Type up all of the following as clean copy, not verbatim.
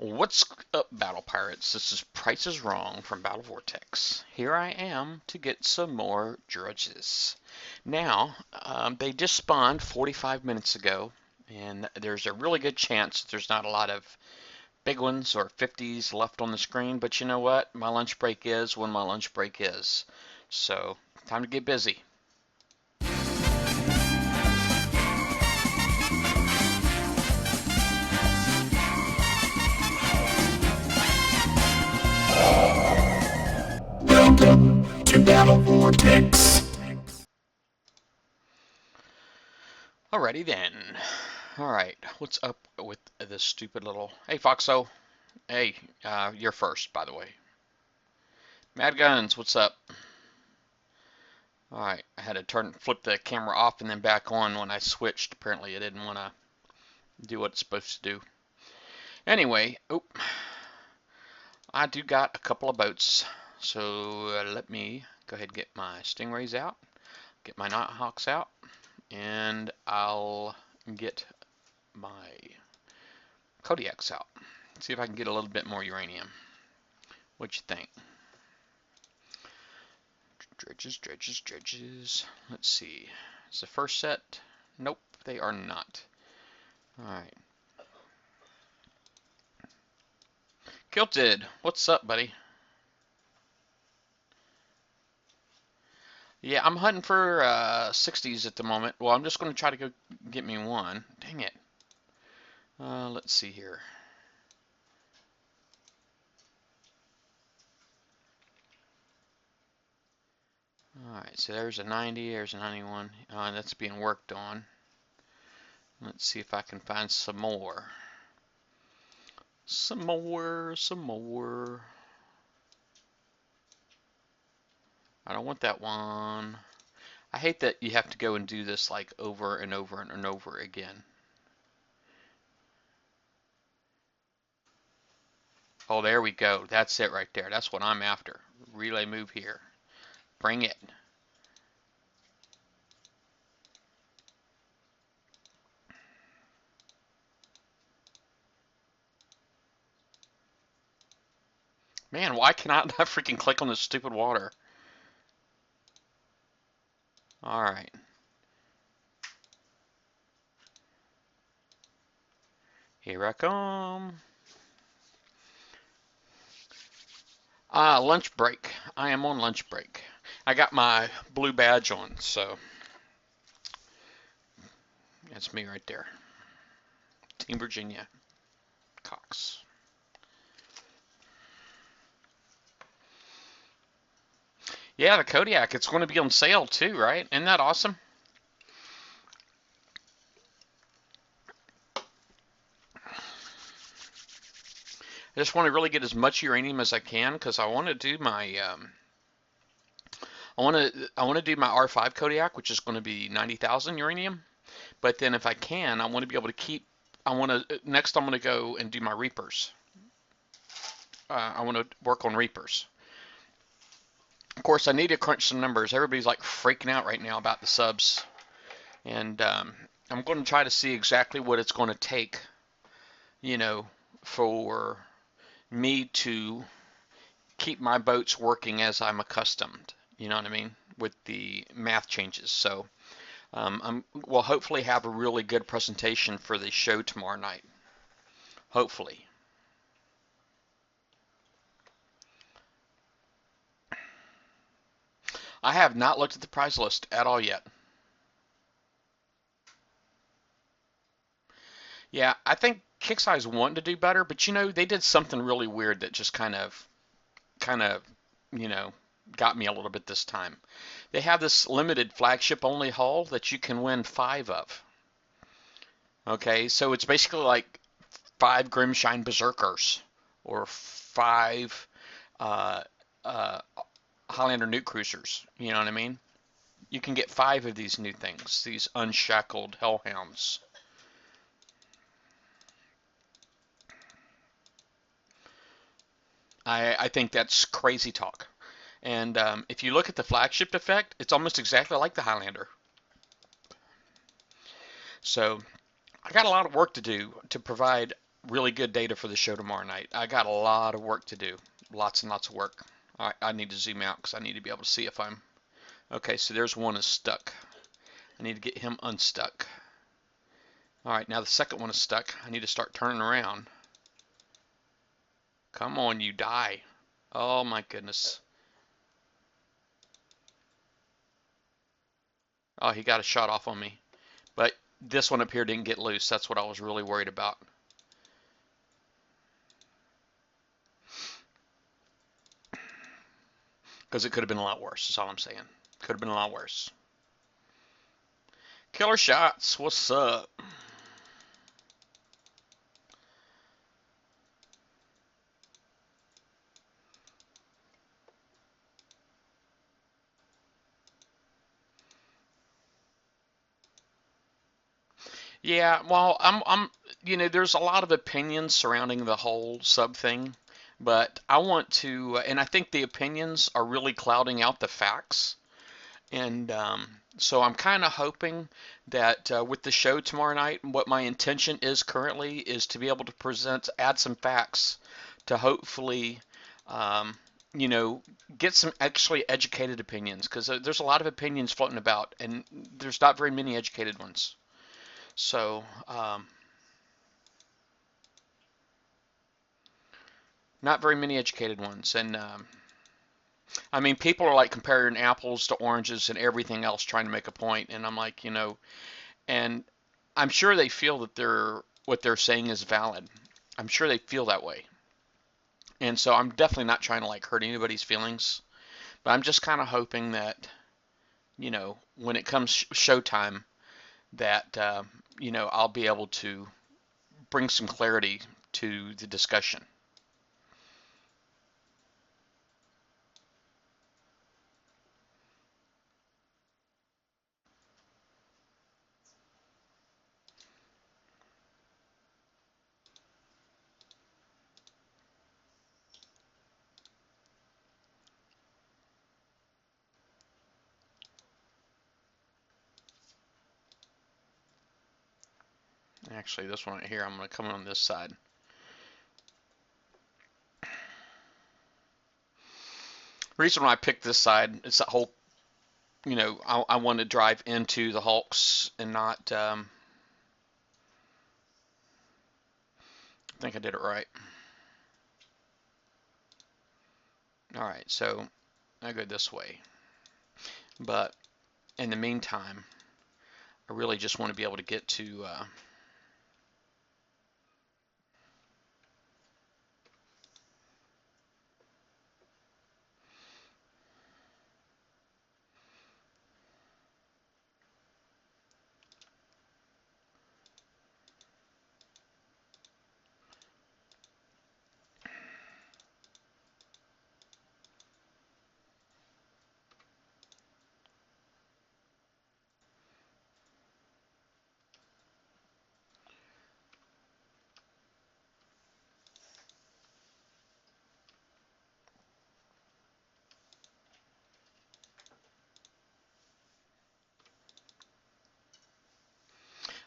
What's up, Battle Pirates? This is Price is Wrong from Battle Vortex. Here I am to get some more Dredges. Now, they just spawned 45 minutes ago, and there's a really good chance there's not a lot of big ones or 50s left on the screen, but you know what? My lunch break is when my lunch break is. So, time to get busy. Welcome to Battle Vortex. Alrighty then. Alright, what's up with this stupid little... Hey, Foxo. Hey, you're first, by the way. Mad Guns, what's up? Alright, I had to flip the camera off and then back on when I switched. Apparently it didn't want to do what it's supposed to do. Anyway, I do got a couple of boats. So let me go ahead and get my Stingrays out, get my Nighthawks out, and I'll get my Kodiaks out. See if I can get a little bit more uranium. What you think? Dredges. Let's see. Is the first set? Nope, they are not. Alright. Kilted, what's up, buddy? Yeah, I'm hunting for 60s at the moment. Well, I'm just going to try to go get me one. Dang it. Let's see here. Alright, so there's a 90, there's a 91. That's being worked on. Let's see if I can find some more. Some more. I don't want that one. I hate that you have to go and do this like over and over and over again. Oh, there we go. That's it right there. That's what I'm after. Relay move here. Bring it. Man, why cannot I freaking click on this stupid water? Alright. Here I come. Lunch break. I am on lunch break. I got my blue badge on, so that's me right there. Team Virginia. Cox. Yeah, the Kodiak. It's going to be on sale too, right? Isn't that awesome? I just want to really get as much uranium as I can because I want to do my I want to do my R5 Kodiak, which is going to be 90,000 uranium. But then if I can, I want to be able to keep. Next I'm going to go and do my Reapers. I want to work on Reapers. Of course, I need to crunch some numbers. Everybody's like freaking out right now about the subs, and I'm going to try to see exactly what it's going to take, for me to keep my boats working as I'm accustomed. You know what I mean? With the math changes. So we'll hopefully have a really good presentation for the show tomorrow night. Hopefully. I have not looked at the prize list at all yet. Yeah, I think Kixeye's wanting to do better, but they did something really weird that just kind of, got me a little bit this time. They have this limited flagship only hull that you can win 5 of. Okay, so it's basically like 5 Grimshine Berserkers or 5 Highlander Nuke Cruisers. You know what I mean? You can get 5 of these new things, these unshackled Hellhounds. I think that's crazy talk. And if you look at the flagship effect, it's almost exactly like the Highlander. So I got a lot of work to do to provide really good data for the show tomorrow night. I got a lot of work to do, lots and lots of work. All right, I need to zoom out because I need to be able to see if I'm okay. So there's one is stuck. I need to get him unstuck. All right, now the second one is stuck. I need to start turning around. Come on, you die. Oh my goodness. Oh, he got a shot off on me. But this one up here didn't get loose. That's what I was really worried about. Because it could have been a lot worse, is all I'm saying. Could have been a lot worse. Killer Shots, what's up? Yeah, well, there's a lot of opinions surrounding the whole sub thing, but I want to, and I think the opinions are really clouding out the facts. And so I'm kind of hoping that with the show tomorrow night, what my intention is currently is to be able to add some facts to hopefully, um, you know, get some actually educated opinions because there's a lot of opinions floating about, and there's not very many educated ones. So, not very many educated ones. And I mean, people are like comparing apples to oranges and everything else trying to make a point. And I'm like, and I'm sure they feel that what they're saying is valid. I'm sure they feel that way. And so I'm definitely not trying to like hurt anybody's feelings, but I'm just kind of hoping that, when it comes showtime, that, I'll be able to bring some clarity to the discussion. Actually, this one right here, I'm going to come on this side. The reason why I picked this side is that whole, I want to drive into the hulks and not, I think I did it right. All right, so I go this way. But in the meantime, I really just want to be able to get to,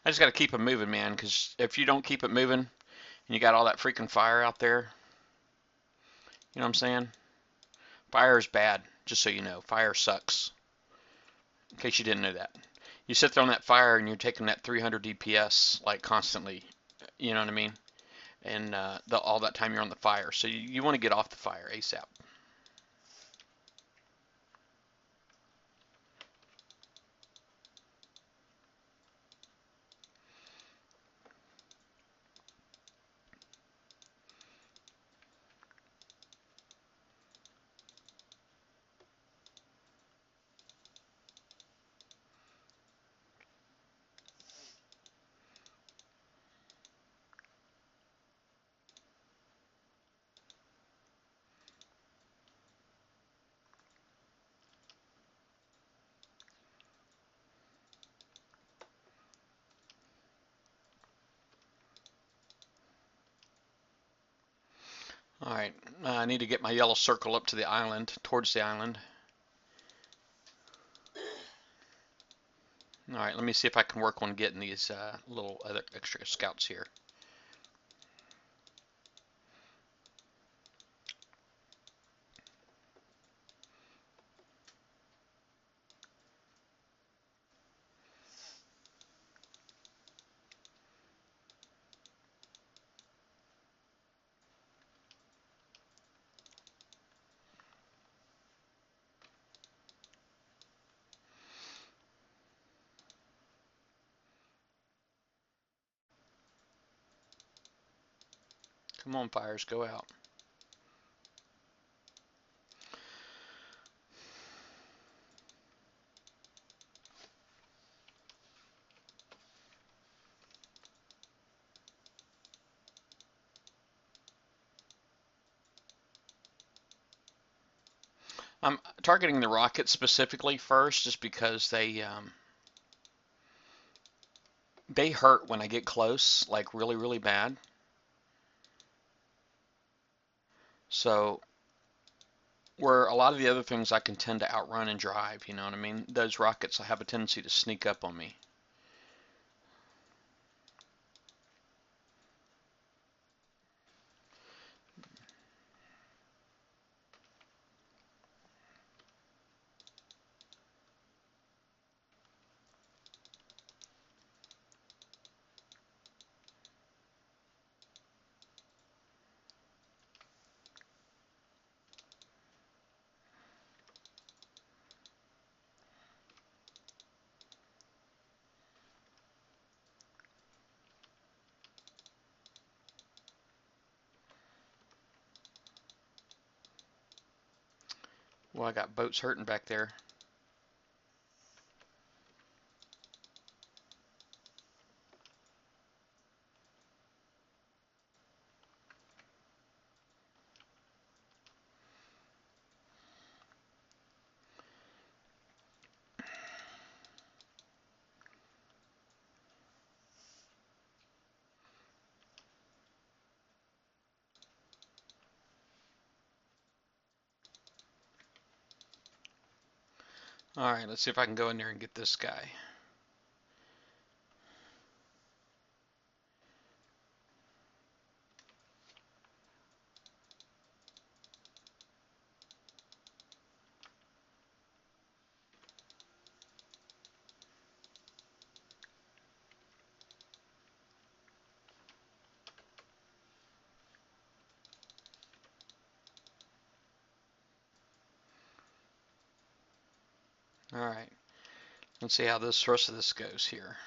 I just got to keep it moving, man, because if you don't keep it moving and you got all that freaking fire out there, you know what I'm saying? Fire is bad, just so you know. Fire sucks, in case you didn't know that. You sit there on that fire and you're taking that 300 DPS like constantly, you know what I mean? And all that time you're on the fire. So you want to get off the fire ASAP. All right, I need to get my yellow circle up to the island, towards the island. All right, let me see if I can work on getting these little other extra scouts here. Come on, fires, go out. I'm targeting the rockets specifically first just because they hurt when I get close, like really, really bad. So where a lot of the other things I can tend to outrun and drive, you know what I mean? Those rockets have a tendency to sneak up on me. Well, I got boats hurting back there. All right, let's see if I can go in there and get this guy. All right, let's see how this rest of this goes here.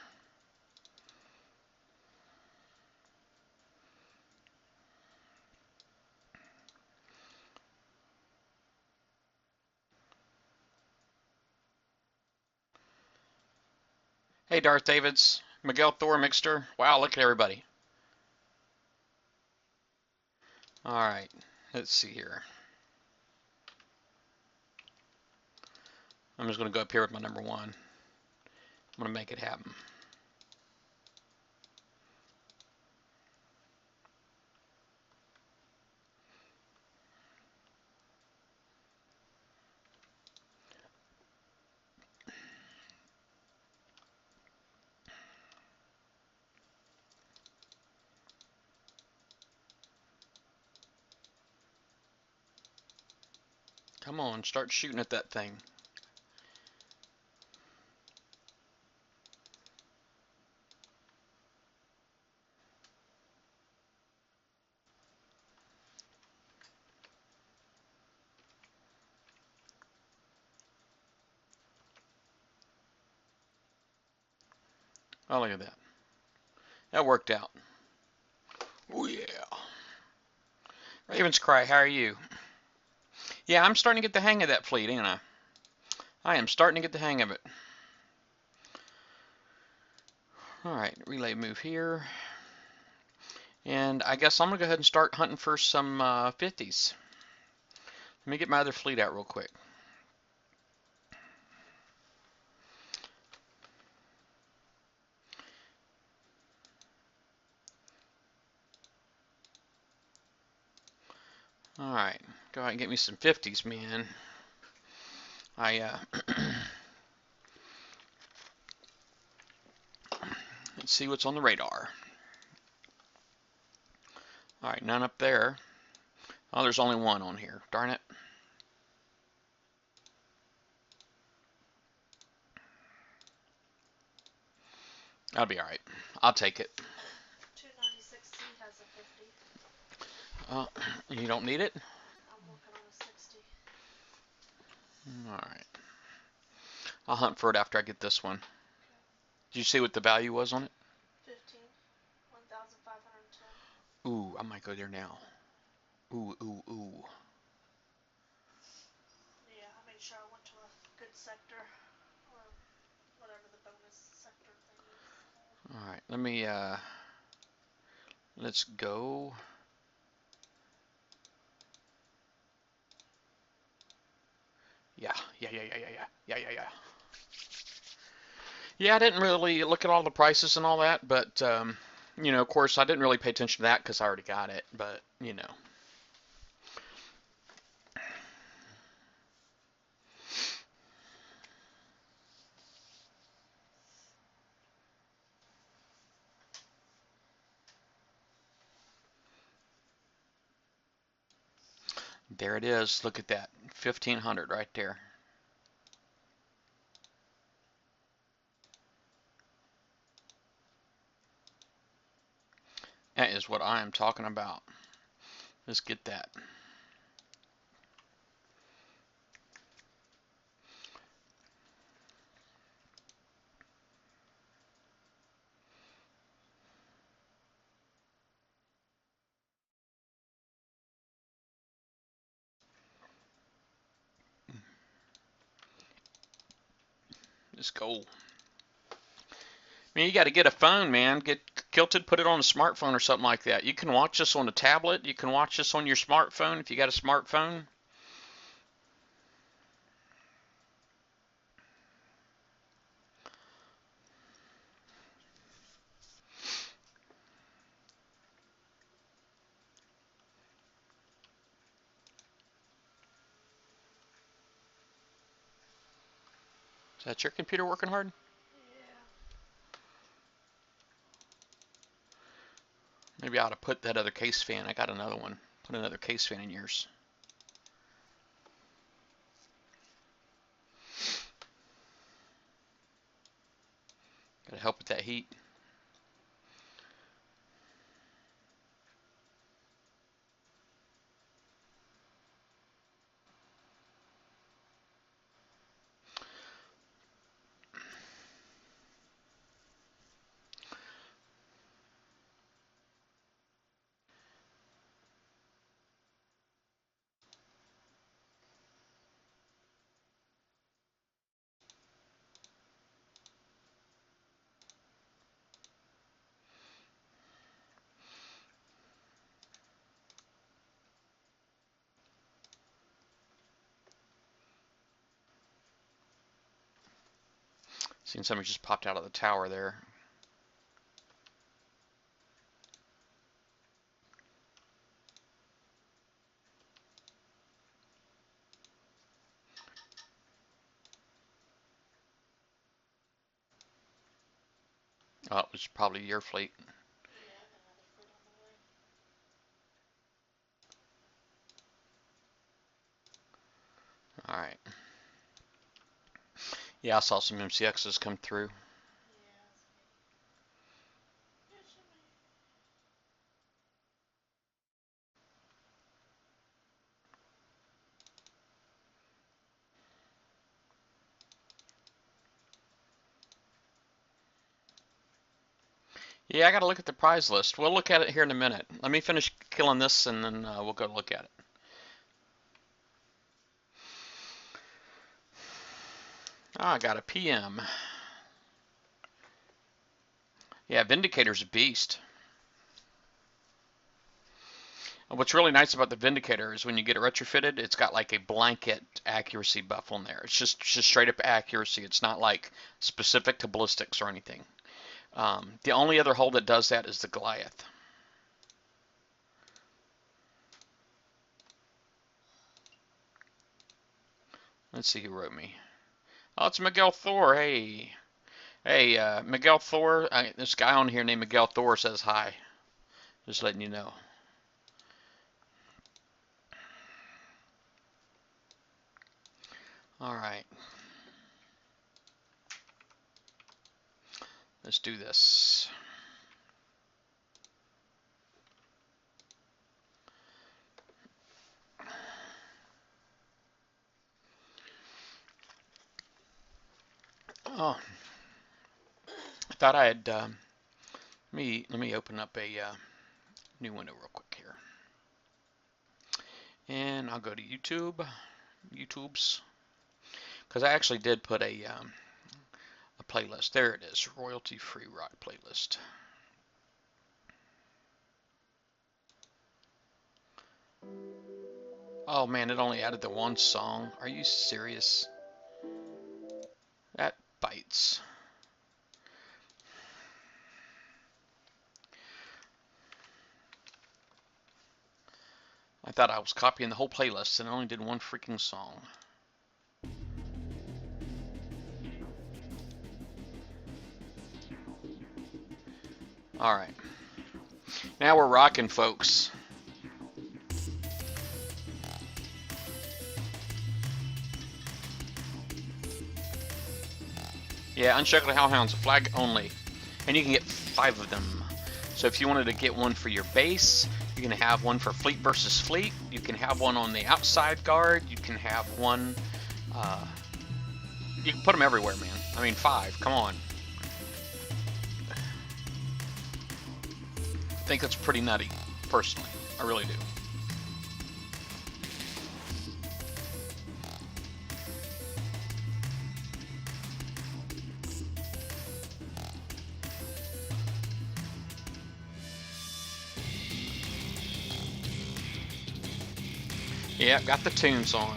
Hey, Darth Davids, Miguel Thor Mixter. Wow, look at everybody. All right, let's see here. I'm just going to go up here with my number one. I'm going to make it happen. Come on, start shooting at that thing. Oh, look at that. That worked out. Oh, yeah. Ravens Cry, how are you? Yeah, I'm starting to get the hang of that fleet, ain't I? I am starting to get the hang of it. All right, relay move here. And I guess I'm going to go ahead and start hunting for some 50s. Let me get my other fleet out real quick. All right, go ahead and get me some 50s, man. Let's see what's on the radar. All right, none up there. Oh, there's only one on here. Darn it. That'll be all right. I'll take it. 296C has a 50. You don't need it? I'm working on a 60. All right. I'll hunt for it after I get this one. Okay. Did you see what the value was on it? 15. 1,510. Ooh, I might go there now. Ooh, ooh, ooh. Yeah, I made sure I went to a good sector, or whatever the bonus sector thing is called. All right, let's go. Yeah, yeah, yeah, yeah, yeah, yeah, yeah, yeah, yeah. Yeah, I didn't really look at all the prices and all that, but of course, I didn't really pay attention to that because I already got it. But there it is. Look at that, 1,500 right there. That is what I am talking about. Let's get that. Let's go. I mean, you got to get a phone, man. Get Kilted, put it on a smartphone or something like that. You can watch this on a tablet. You can watch this on your smartphone if you got a smartphone. Is that your computer working hard? Yeah. Maybe I ought to put that other case fan. I got another one. Put another case fan in yours. Got to help with that heat. Seen somebody just popped out of the tower there. Oh, it was probably your fleet. Yeah, I got another fleet on the way. All right. Yeah, I saw some MCXs come through. Yeah, that's me. It's me. Yeah, I got to look at the prize list. We'll look at it here in a minute. Let me finish killing this, and then we'll go look at it. Oh, I got a PM. Yeah, Vindicator's a beast. What's really nice about the Vindicator is when you get it retrofitted, it's got like a blanket accuracy buff on there. It's just straight up accuracy. It's not like specific to ballistics or anything. The only other hull that does that is the Goliath. Let's see who wrote me. Oh, it's Miguel Thor. Hey, hey, Miguel Thor. This guy on here named Miguel Thor says hi. Just letting you know. All right, let's do this. Oh, I thought I had. Let me open up a New window real quick here. And I'll go to YouTube's, because I actually did put a playlist. There it is, royalty-free rock playlist. Oh man, it only added the one song. Are you serious? That bites. I thought I was copying the whole playlist and I only did one freaking song. Alright. Now we're rocking, folks. Yeah, Unshackled Hellhounds, flag only. And you can get 5 of them. So if you wanted to get one for your base, you can have one for fleet versus fleet. You can have one on the outside guard. You can have one... you can put them everywhere, man. I mean, 5. Come on. I think that's pretty nutty, personally. I really do. Yeah, got the tunes on.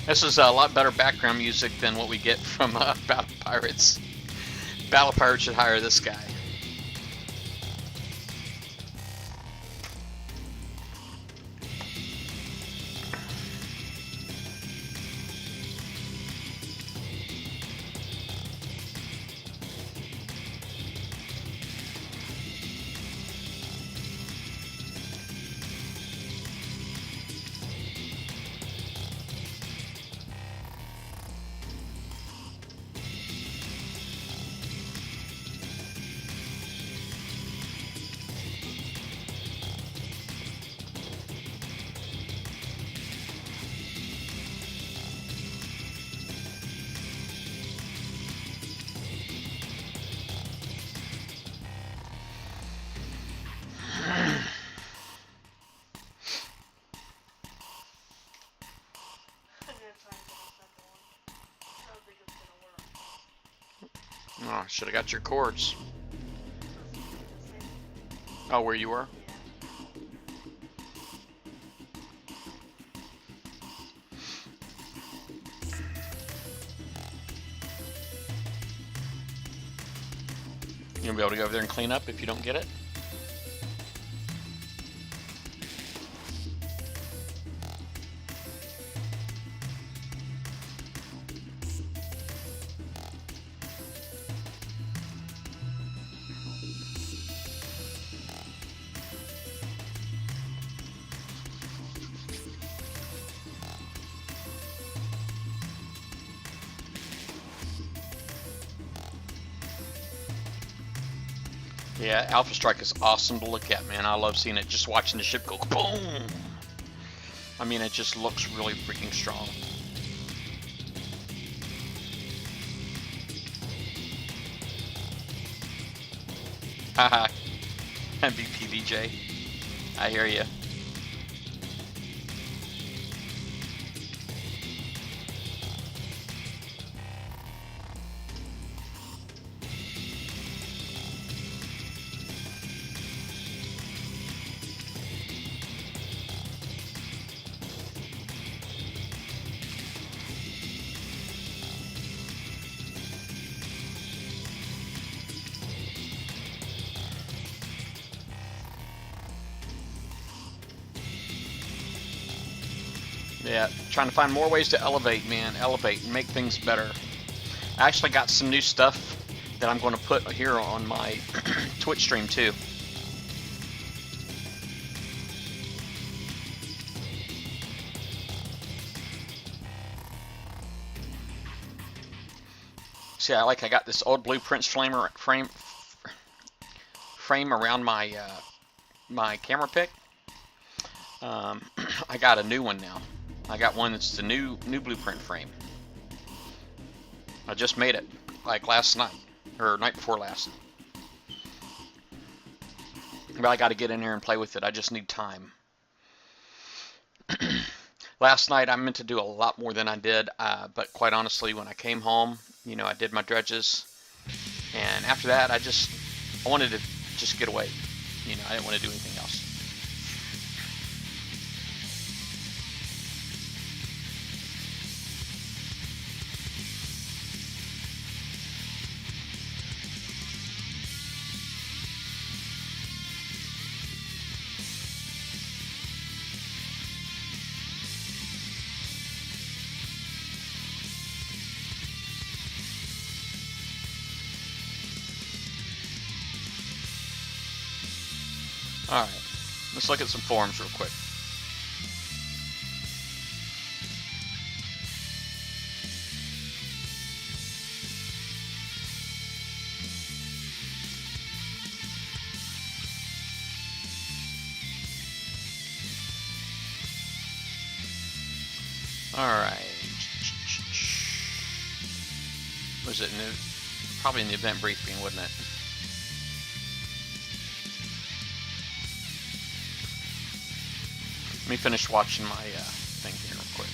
This is a lot better background music than what we get from Battle Pirates. Battle Pirates should hire this guy. Oh, should have got your cords. Oh, where you were? You'll be able to go over there and clean up if you don't get it? Yeah, Alpha Strike is awesome to look at, man. I love seeing it, just watching the ship go boom. I mean, it just looks really freaking strong. Haha, MVP VJ. I hear you. Yeah, trying to find more ways to elevate, man. Elevate and make things better. I actually got some new stuff that I'm going to put here on my Twitch stream too. See, I got this old Blueprints frame around my my camera pick. I got a new one now. I got one that's the new blueprint frame. I just made it like last night. or night before last. But I got to get in here and play with it. I just need time. Last night I meant to do a lot more than I did, but quite honestly, when I came home, I did my dredges, and after that, I wanted to just get away. I didn't want to do anything else. Alright, let's look at some forums real quick. Alright. Was it probably in the event briefing, wasn't it? Let me finish watching my thing here real quick.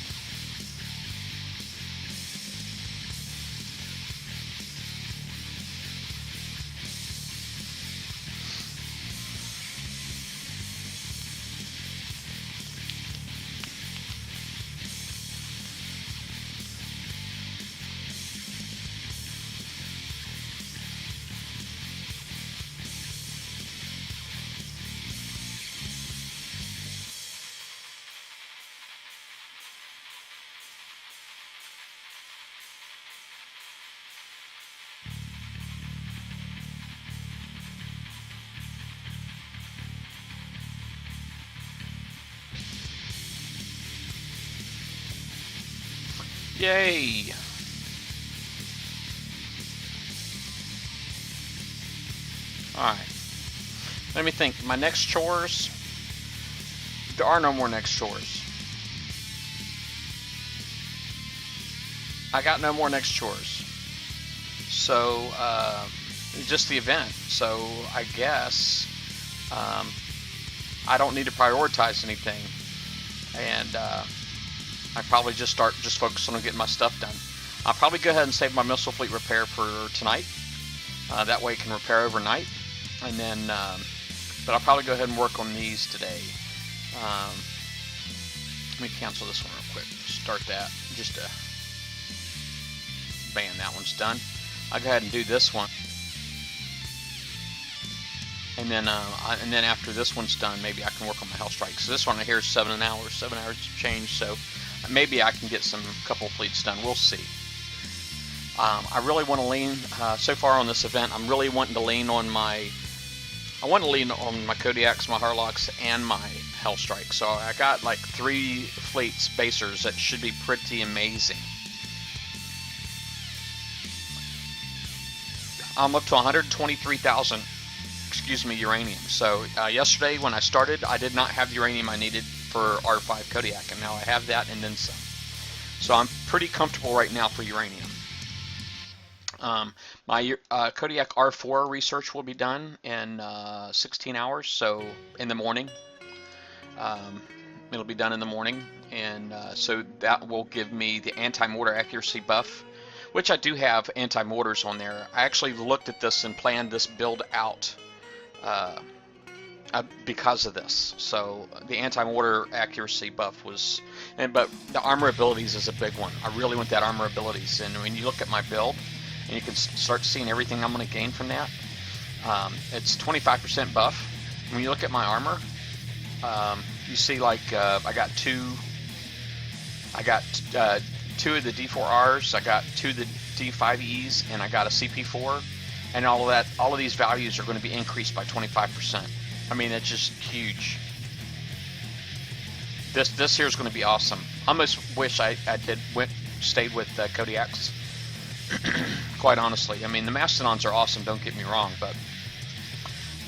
Yay! Alright. Let me think. My next chores. There are no more next chores. I got no more next chores. So, just the event. So, I guess I don't need to prioritize anything. And I probably just focus on getting my stuff done. I'll probably go ahead and save my missile fleet repair for tonight. That way it can repair overnight. And then, but I'll probably go ahead and work on these today. Let me cancel this one real quick. Start that. Just to bam, that one's done. I'll go ahead and do this one. And then after this one's done, maybe I can work on my Hellstrike. So this one right here is 7 hours change. So maybe I can get some couple fleets done. We'll see. I really want to lean so far on this event. I'm really wanting to lean on my. I want to lean on my Kodiaks, my Harlocks, and my Hellstrike. So I got like 3 fleets basers that should be pretty amazing. I'm up to 123,000. Excuse me, uranium. So yesterday when I started, I did not have the uranium I needed for R5 Kodiak, and now I have that and then some. So I'm pretty comfortable right now for uranium. My Kodiak R4 research will be done in 16 hours, so in the morning. It'll be done in the morning, and so that will give me the anti-mortar accuracy buff, which I do have anti-mortars on there. I actually looked at this and planned this build out because of this. So the anti-mortar accuracy buff was, but the armor abilities is a big one. I really want that armor abilities, and when you look at my build, and you can start seeing everything I'm going to gain from that. It's 25% buff. When you look at my armor, you see like I got two of the D4Rs, I got 2 of the D5Es, and I got a CP4, and all of these values are going to be increased by 25%. I mean, that's just huge. This here is going to be awesome. I almost wish I stayed with Kodiaks. Quite honestly, I mean, the Mastodons are awesome, don't get me wrong, but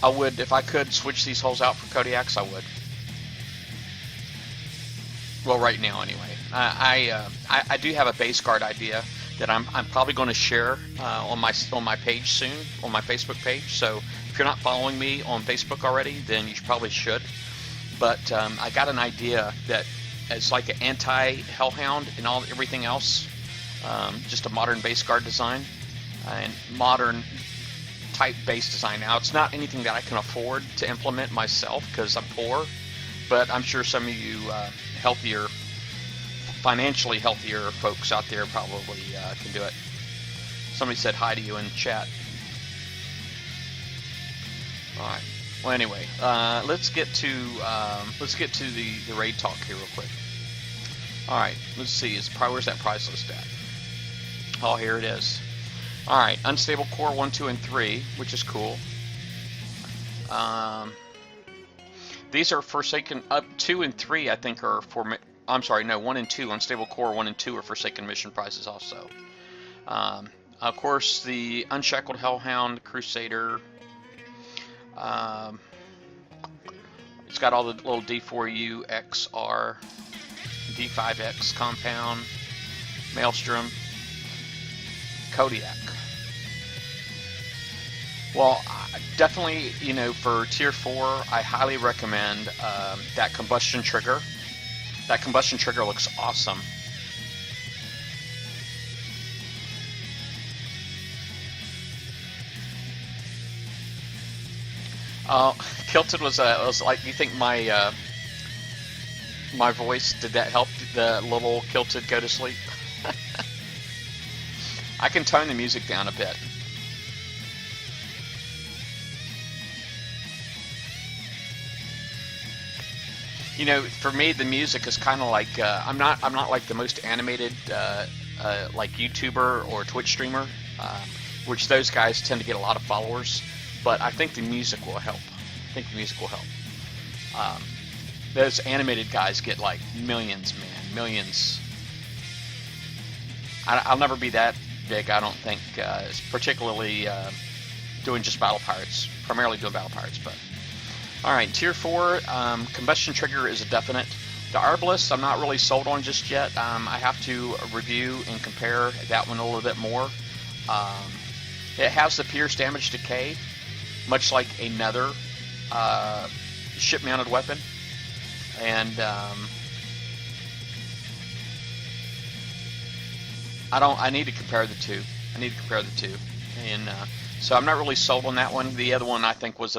I would, if I could switch these hulls out for Kodiaks, I would. Well, right now anyway. I do have a base guard idea that I'm probably going to share on my page soon, on my Facebook page. So if you're not following me on Facebook already, then you probably should. But I got an idea that it's like an anti-Hellhound and everything else, just a modern base guard design and modern type base design. Now, it's not anything that I can afford to implement myself because I'm poor, but I'm sure some of you financially healthier folks out there probably can do it. Somebody said hi to you in chat. All right. Well, anyway, let's get to the raid talk here real quick. All right. Let's see. Where's that prize list at? Oh, here it is. All right. Unstable core 1, 2, and 3, which is cool. These are Forsaken. 2 and 3, I think, are for. I'm sorry, no, 1 and 2. Unstable core 1 and 2 are Forsaken mission prizes also. Of course, the Unshackled Hellhound Crusader. It's got all the little D4U, XR, D5X compound, Maelstrom, Kodiak. Well, definitely, for Tier 4, I highly recommend that Combustion Trigger. That Combustion Trigger looks awesome. Kilted was like, you think my my voice, did that help the little Kilted go to sleep? I can tone the music down a bit. For me, the music is kind of like I'm not like the most animated like YouTuber or Twitch streamer, which those guys tend to get a lot of followers. But I think the music will help. Those animated guys get like millions, man, millions. I'll never be that big, I don't think, particularly doing just Battle Pirates, primarily doing Battle Pirates. But all right, Tier 4, Combustion Trigger is a definite. The Arbalest, I'm not really sold on just yet. I have to review and compare that one a little bit more. It has the Pierce Damage Decay, much like another ship-mounted weapon, and I need to compare the two. And so I'm not really sold on that one. The other one I think was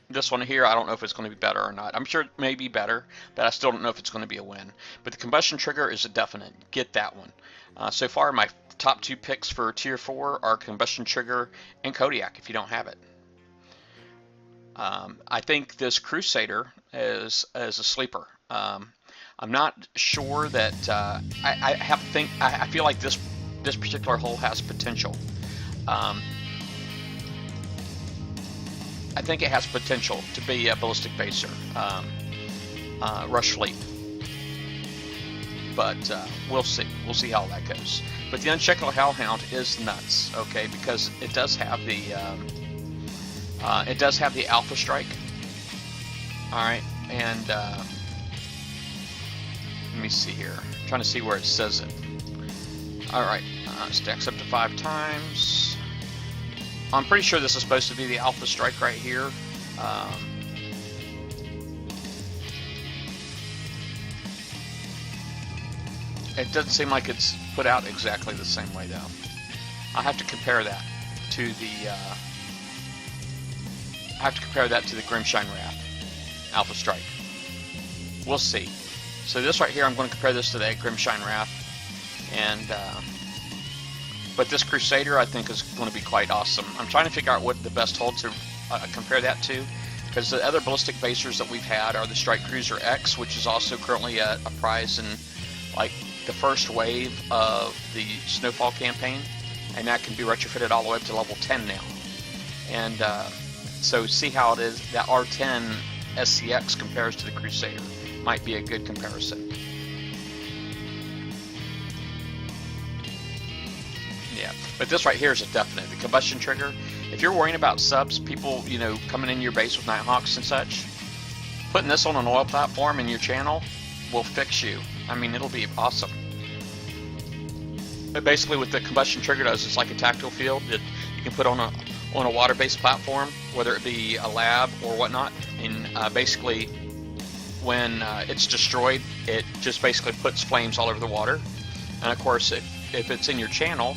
this one here, I don't know if it's going to be better or not. I'm sure it may be better, but I still don't know if it's going to be a win. But the Combustion Trigger is a definite. Get that one. So far, my top 2 picks for Tier 4 are Combustion Trigger and Kodiak, if you don't have it. I think this Crusader is a sleeper. I'm not sure that I feel like this particular hull has potential. I think it has potential to be a ballistic baser, rush fleet. But we'll see. We'll see how that goes. But the Unshackled Hellhound is nuts, okay? Because it does have the Alpha Strike. All right, and let me see here. I'm trying to see where it says it. All right, stacks up to 5 times. I'm pretty sure this is supposed to be the Alpha Strike right here. It doesn't seem like it's put out exactly the same way, though. I have to compare that to the Grimshine Wrath Alpha Strike. We'll see. So this right here, I'm going to compare this to the Grimshine Wrath, and but this Crusader I think is going to be quite awesome. I'm trying to figure out what the best hull to compare that to, because the other ballistic basers that we've had are the Strike Cruiser X, which is also currently a prize in like the first wave of the Snowfall campaign, and that can be retrofitted all the way up to level 10 now. And so see how it is that R10 SCX compares to the Crusader. Might be a good comparison. Yeah, but this right here is a definite. The Combustion Trigger, if you're worrying about subs, people, coming in your base with Nighthawks and such, putting this on an oil platform in your channel will fix you. I mean, it'll be awesome. basically what the combustion trigger does, it's like a tactile field that you can put on a water-based platform, whether it be a lab or whatnot, and basically when it's destroyed, it just basically puts flames all over the water. And of course, if it's in your channel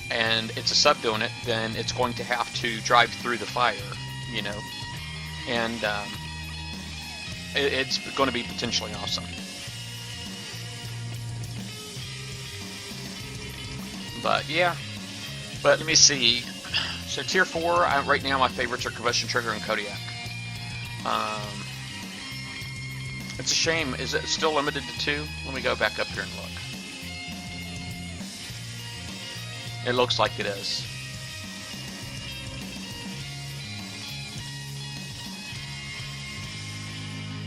and it's a sub doing it, then it's going to have to drive through the fire, you know, and it's going to be potentially awesome. But yeah, but let me see. So tier 4, right now my favorites are Combustion Trigger and Kodiak. It's a shame. Is it still limited to 2? Let me go back up here and look. It looks like it is.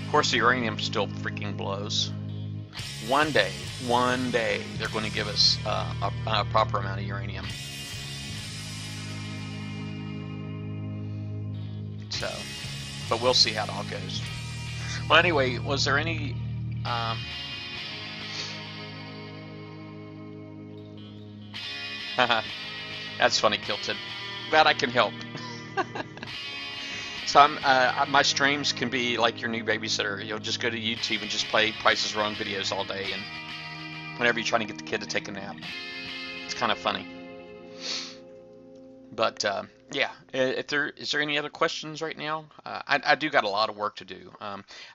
Of course, the uranium still freaking blows. One day, they're going to give us a proper amount of uranium. So, but we'll see how it all goes. Well, anyway, was there any that's funny, Kilted. Glad I can help. So my streams can be like your new babysitter. You'll just go to YouTube and just play Price is Wrong videos all day, and whenever you're trying to get the kid to take a nap, it's kind of funny. But yeah, is there any other questions right now? I do got a lot of work to do.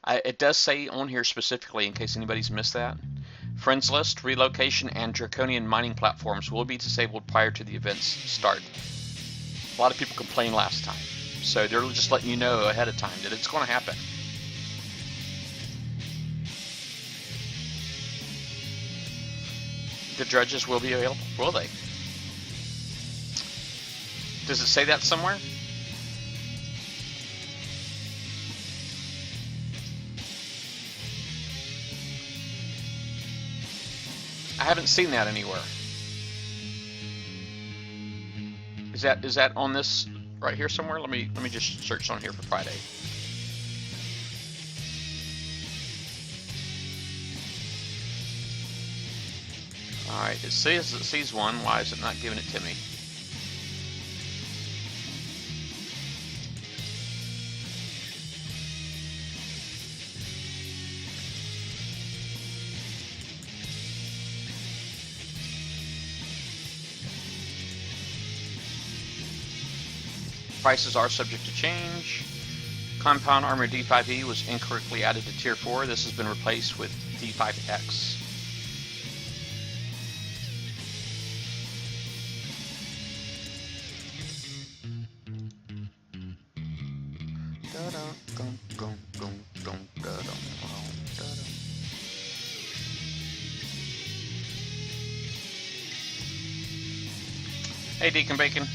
It does say on here specifically, in case anybody's missed that, friends list, relocation, and draconian mining platforms will be disabled prior to the event's start. A lot of people complained last time, so they're just letting you know ahead of time that it's going to happen. The dredges will be available, will they? Does it say that somewhere? I haven't seen that anywhere. Is that on this right here somewhere? Let me just search on here for Friday. All right, it says it sees one. Why is it not giving it to me? Prices are subject to change. Compound Armor D5E was incorrectly added to Tier 4. This has been replaced with D5X. Hey, Deacon Bacon.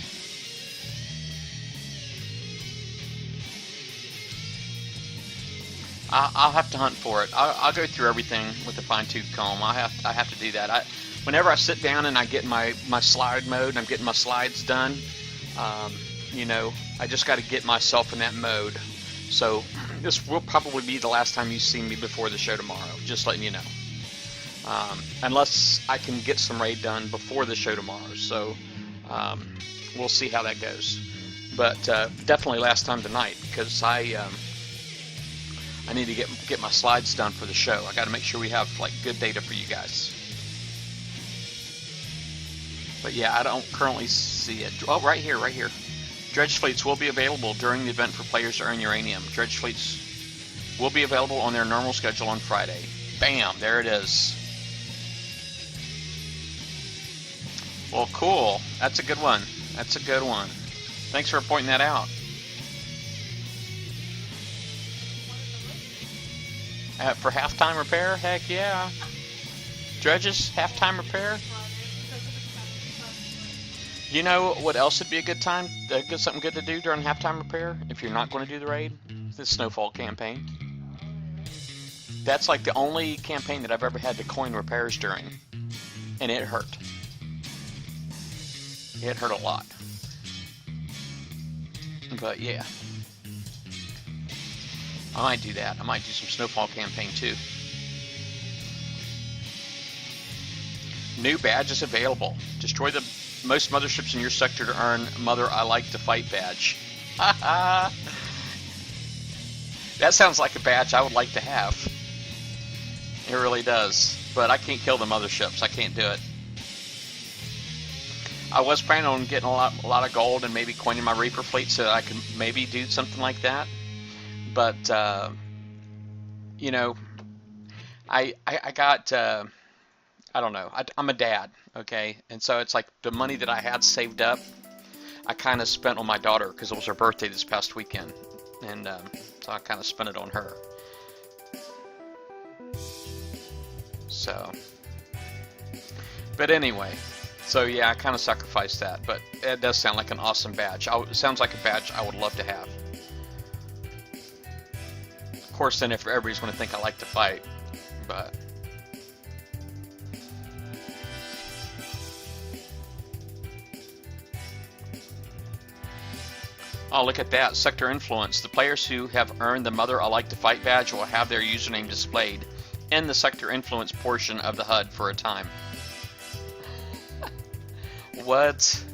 I'll have to hunt for it. I'll go through everything with a fine-tooth comb. I have to do that. Whenever I sit down and I get my slide mode and I'm getting my slides done, you know, I just got to get myself in that mode. So this will probably be the last time you see me before the show tomorrow. Just letting you know. Unless I can get some raid done before the show tomorrow. So we'll see how that goes. But definitely last time tonight, because I need to get my slides done for the show. I got to make sure we have like good data for you guys. But yeah, I don't currently see it. Oh, right here. Dredge fleets will be available during the event for players to earn uranium. Dredge fleets will be available on their normal schedule on Friday. Bam, there it is. Well, cool. That's a good one. Thanks for pointing that out. For halftime repair? Heck yeah. Dredges, halftime repair? You know what else would be a good time? Something good to do during halftime repair if you're not going to do the raid? The Snowfall campaign. That's like the only campaign that I've ever had to coin repairs during. And it hurt. It hurt a lot. But yeah. I might do that. I might do some Snowfall campaign too. New badges available. Destroy the most motherships in your sector to earn Mother I Like to Fight badge. That sounds like a badge I would like to have. It really does. But I can't kill the motherships. I can't do it. I was planning on getting a lot of gold and maybe coining my Reaper fleet so that I could maybe do something like that. But, you know, I got, I don't know. I'm a dad, okay? And so it's like the money that I had saved up, I kind of spent on my daughter because it was her birthday this past weekend. And so I kind of spent it on her. So, but anyway, so yeah, I kind of sacrificed that, but it does sound like an awesome badge. It sounds like a badge I would love to have. Of course, then if everybody's going to think I like to fight, but oh, look at that, Sector Influence. The players who have earned the Mother I Like to Fight badge will have their username displayed in the Sector Influence portion of the HUD for a time. What?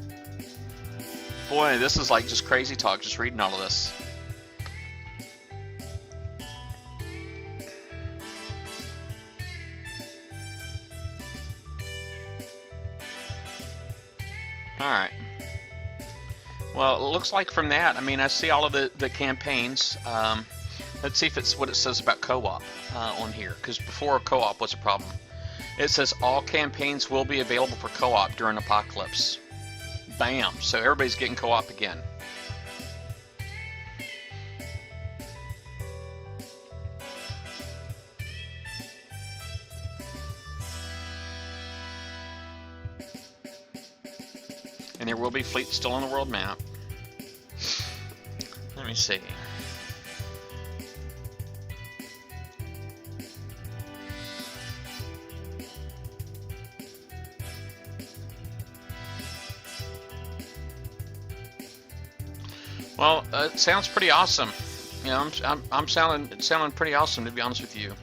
Boy, this is like just crazy talk, just reading all of this. Alright. Well, it looks like from that, I mean, I see all of the campaigns. Let's see if it's what it says about co-op on here, because before co-op was a problem. It says all campaigns will be available for co-op during Apocalypse. Bam! So everybody's getting co-op again. And there will be fleets still on the world map. Let me see. Well, it sounds pretty awesome. You know, I'm sounding pretty awesome, to be honest with you.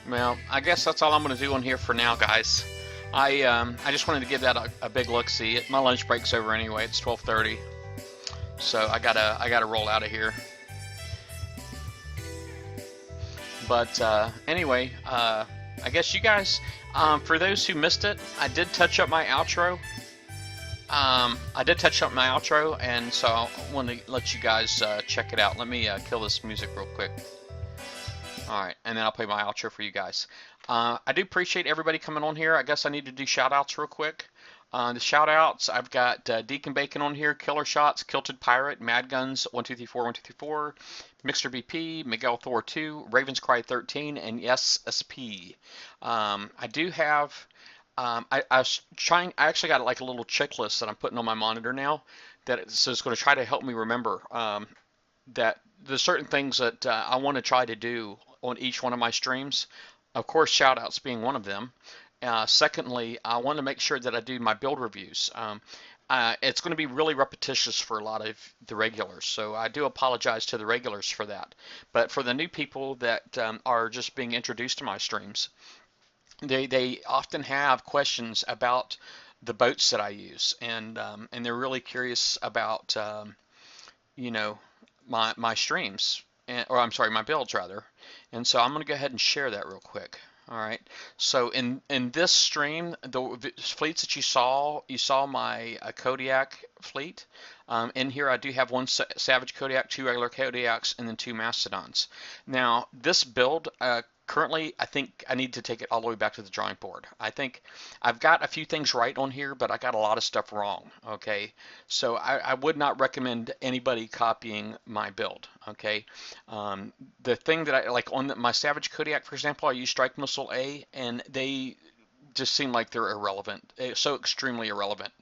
Well, I guess that's all I'm going to do on here for now, guys. I just wanted to give that a big look-see. My lunch break's over anyway. It's 12:30, so I gotta roll out of here. But anyway, I guess you guys, for those who missed it, I did touch up my outro. And so I want to let you guys check it out. Let me kill this music real quick. Alright, and then I'll play my outro for you guys. I do appreciate everybody coming on here. I guess I need to do shout-outs real quick. The shout-outs, I've got Deacon Bacon on here, Killer Shots, Kilted Pirate, Mad Guns, 1234, Mixter BP, Miguel Thor 2, Ravens Cry 13, and Yes SP. I do have... I actually got like a little checklist that I'm putting on my monitor now that is going to try to help me remember that there's certain things that I want to try to do on each one of my streams. Of course, shout outs being one of them. Secondly, I want to make sure that I do my build reviews. It's going to be really repetitious for a lot of the regulars, so I do apologize to the regulars for that. But for the new people that are just being introduced to my streams, they often have questions about the boats that I use, and they're really curious about you know, my streams, or I'm sorry, my builds rather. And so I'm going to go ahead and share that real quick. All right. So in this stream, the fleets that you saw my Kodiak fleet. In here I do have one Savage Kodiak, 2 regular Kodiaks, and then 2 Mastodons. Now this build, currently, I think I need to take it all the way back to the drawing board. I think I've got a few things right on here, but I got a lot of stuff wrong, okay? So I would not recommend anybody copying my build, okay? The thing that I, like on my Savage Kodiak, for example, I use Strike Missile A, and they just seem like they're irrelevant, so extremely irrelevant.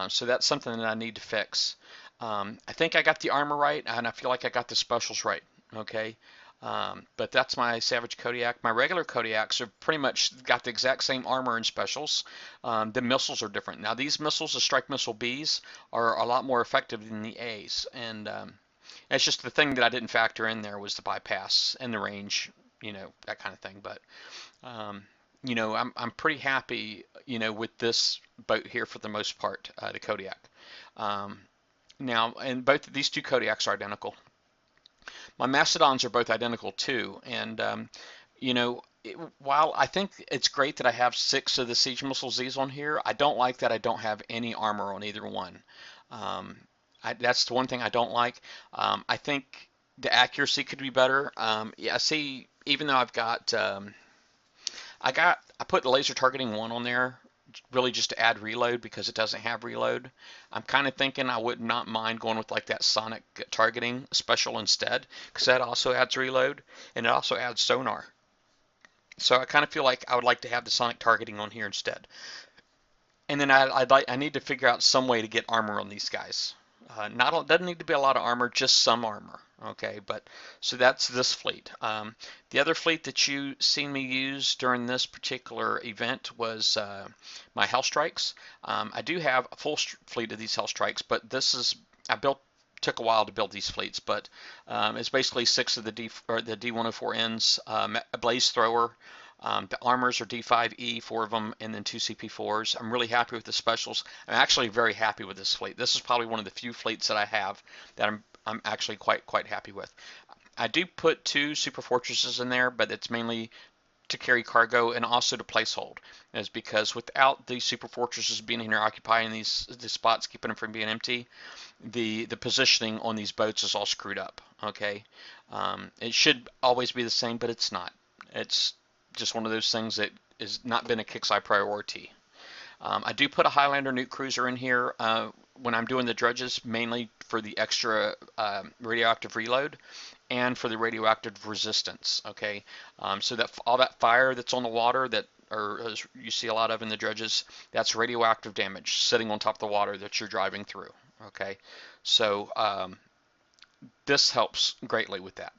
So that's something that I need to fix. I think I got the armor right, and I feel like I got the specials right. Okay. But that's my Savage Kodiak. My regular Kodiaks have pretty much got the exact same armor and specials. The missiles are different. Now these missiles, the Strike Missile Bs, are a lot more effective than the As, and it's just the thing that I didn't factor in there was the bypass and the range, that kind of thing. But um, I'm pretty happy, with this boat here for the most part, the Kodiak. Um, Now, and both of these two Kodiaks are identical. My Mastodons are both identical too, and while I think it's great that I have 6 of the Siege Missile Z's on here, I don't like that I don't have any armor on either one. Um, that's the one thing I don't like. I think the accuracy could be better. Yeah, see, even though I put the laser targeting 1 on there really just to add reload because it doesn't have reload. I'm kind of thinking I would not mind going with like that sonic targeting special instead because that also adds reload and it also adds sonar. So I kind of feel like I would like to have the sonic targeting on here instead. And then I need to figure out some way to get armor on these guys. Not doesn't need to be a lot of armor, just some armor. Okay, but so that's this fleet. The other fleet that you seen me use during this particular event was my Hellstrikes. I do have a full fleet of these Hellstrikes, but took a while to build these fleets, but it's basically 6 of the D104Ns, a blaze thrower. The armors are D5E, 4 of them, and then 2 CP4s. I'm really happy with the specials. I'm actually very happy with this fleet. This is probably one of the few fleets that I have that I'm actually quite happy with. I do put 2 super fortresses in there, but it's mainly to carry cargo and also to place hold, is because without these super fortresses being here occupying these spots, keeping them from being empty, the positioning on these boats is all screwed up. Okay, it should always be the same, but it's not. It's just one of those things that has not been a Kixeye priority. I do put a Highlander nuke cruiser in here when I'm doing the dredges, mainly for the extra radioactive reload and for the radioactive resistance. Okay, so that all that fire that's on the water that or as you see a lot of in the dredges, that's radioactive damage sitting on top of the water that you're driving through. Okay, so this helps greatly with that.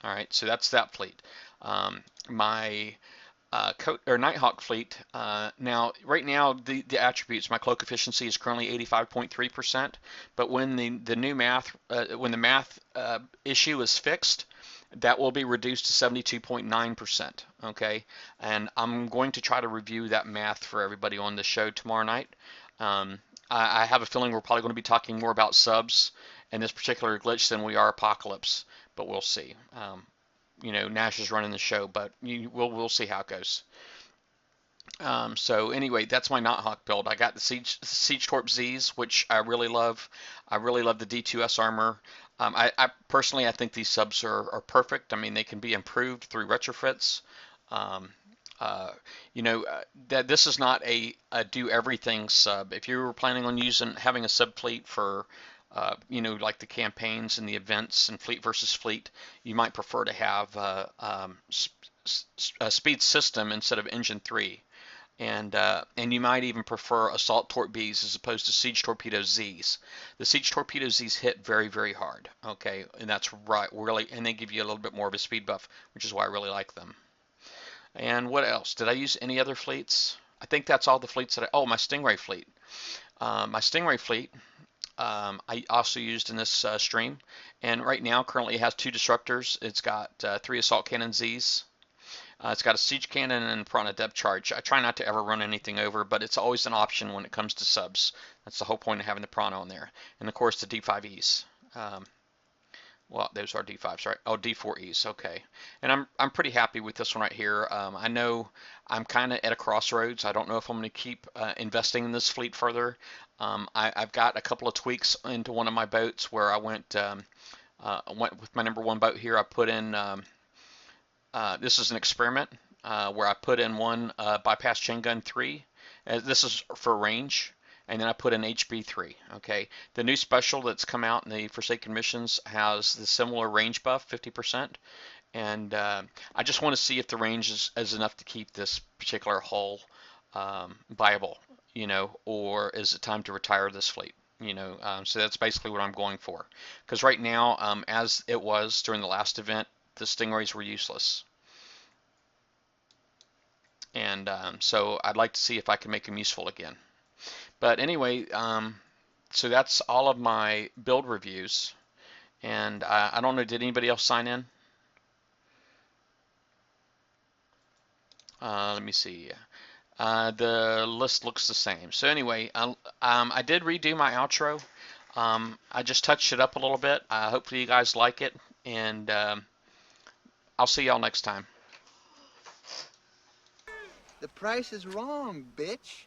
All right, so that's that fleet. My Nighthawk fleet. Right now, the attributes, my cloak efficiency is currently 85.3%, but when the new math, when the math issue is fixed, that will be reduced to 72.9%. Okay, and I'm going to try to review that math for everybody on the show tomorrow night. I have a feeling we're probably going to be talking more about subs and this particular glitch than we are Apocalypse, but we'll see. Nash is running the show, but we'll see how it goes. So anyway, that's my Nighthawk build. I got the Siege Torp Z's, which I really love. I really love the D2S armor. I personally, I think these subs are perfect. I mean, they can be improved through retrofits. Um, that this is not a do everything sub. If you were planning on having a sub fleet for like the campaigns and the events and fleet versus fleet, you might prefer to have a speed system instead of engine 3. And you might even prefer assault torp Bs as opposed to siege torpedo Zs. The siege torpedo Zs hit very, very hard. Okay, and that's right, really, and they give you a little bit more of a speed buff, which is why I really like them. And what else? Did I use any other fleets? I think that's all the fleets my Stingray fleet. My Stingray fleet, I also used in this stream, and right now currently it has 2 disruptors. It's got 3 assault cannon Zs. It's got a siege cannon and piranha depth charge. I try not to ever run anything over, but it's always an option when it comes to subs. That's the whole point of having the piranha on there. And of course the D5Es. Well, those are D5s, right? Oh, D4Es, okay. And I'm pretty happy with this one right here. I know I'm kind of at a crossroads. I don't know if I'm going to keep investing in this fleet further. I've got a couple of tweaks into one of my boats where I went with my number 1 boat here. I put in, this is an experiment where I put in one bypass chain gun 3. This is for range. And then I put in HB3. Okay, the new special that's come out in the Forsaken missions has the similar range buff, 50%, and I just want to see if the range is enough to keep this particular hull viable, or is it time to retire this fleet? So that's basically what I'm going for. Because right now, as it was during the last event, the stingrays were useless. And so I'd like to see if I can make them useful again. But anyway, so that's all of my build reviews. And I don't know, did anybody else sign in? Let me see. The list looks the same. So anyway, I did redo my outro. I just touched it up a little bit. Hopefully you guys like it, and I'll see y'all next time. The price is wrong, bitch.